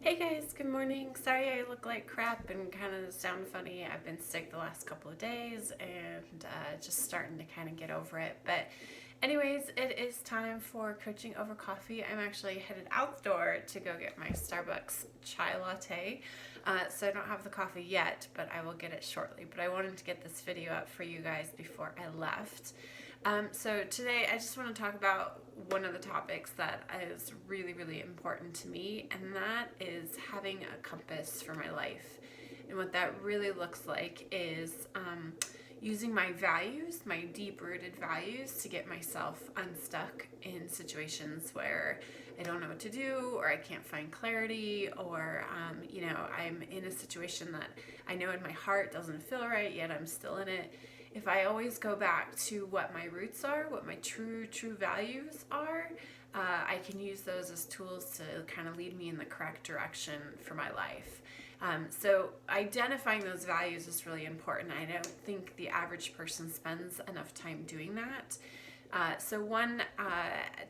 Hey guys, good morning. Sorry I look like crap and kind of sound funny. I've been sick the last couple of days and just starting to kind of get over it. But anyways, it is time for coaching over coffee. I'm actually headed out the door to go get my Starbucks chai latte. So I don't have the coffee yet, but I will get it shortly. But I wanted to get this video up for you guys before I left. So today I just want to talk about one of the topics that is really, really important to me, and that is having a compass for my life. And what that really looks like is using my values, my deep-rooted values, to get myself unstuck in situations where I don't know what to do, or I can't find clarity, or I'm in a situation that I know in my heart doesn't feel right, yet I'm still in it. If I always go back to what my roots are, what my true values are, I can use those as tools to kind of lead me in the correct direction for my life. So identifying those values is really important. I don't think the average person spends enough time doing that. So one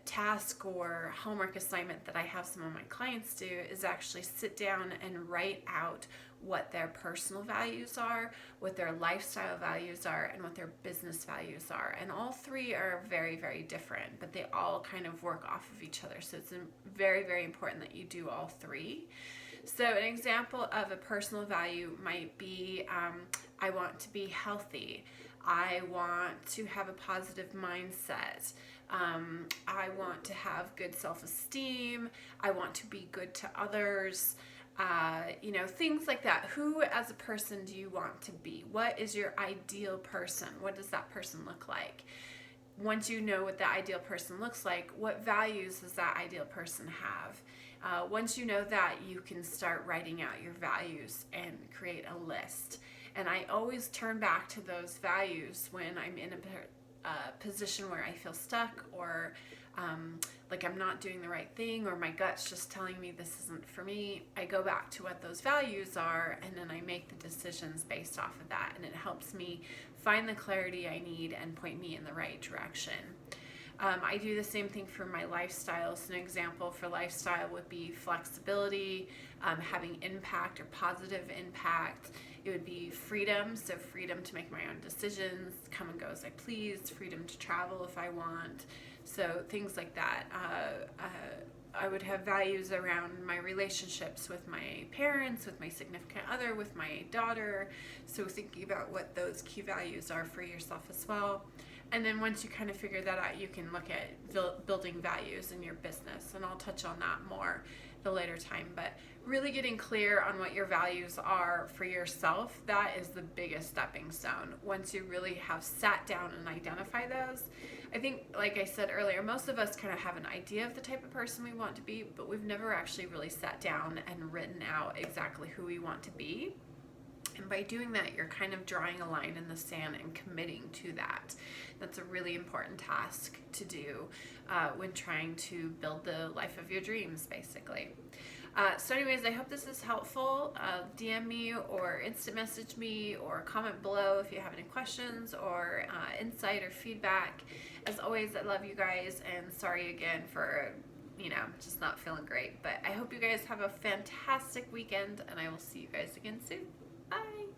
task or homework assignment that I have some of my clients do is actually sit down and write out what their personal values are, what their lifestyle values are, and what their business values are. And all three are very, very different, but they all kind of work off of each other. So it's very, very important that you do all three. So an example of a personal value might be, I want to be healthy. I want to have a positive mindset. I want to have good self-esteem. I want to be good to others. Things like that. Who as a person do you want to be? What is your ideal person? What does that person look like? Once you know what the ideal person looks like, what values does that ideal person have? Once you know that, you can start writing out your values and create a list. And I always turn back to those values when I'm in a position where I feel stuck, or like I'm not doing the right thing, or my gut's just telling me this isn't for me. I go back to what those values are, and then I make the decisions based off of that, and it helps me find the clarity I need and point me in the right direction. I do the same thing for my lifestyle. So an example for lifestyle would be flexibility, having impact or positive impact. It would be freedom, so freedom to make my own decisions, come and go as I please, freedom to travel if I want. So things like that. I would have values around my relationships with my parents, with my significant other, with my daughter. So thinking about what those key values are for yourself as well. And then once you kind of figure that out, you can look at building values in your business. And I'll touch on that more at a later time. But really getting clear on what your values are for yourself, that is the biggest stepping stone. Once you really have sat down and identify those, I think, like I said earlier, most of us kind of have an idea of the type of person we want to be, but we've never actually really sat down and written out exactly who we want to be. And by doing that, you're kind of drawing a line in the sand and committing to that. That's a really important task to do when trying to build the life of your dreams, basically. So anyways, I hope this is helpful. DM me or instant message me or comment below if you have any questions or insight or feedback. As always, I love you guys, and sorry again for just not feeling great. But I hope you guys have a fantastic weekend, and I will see you guys again soon. Bye.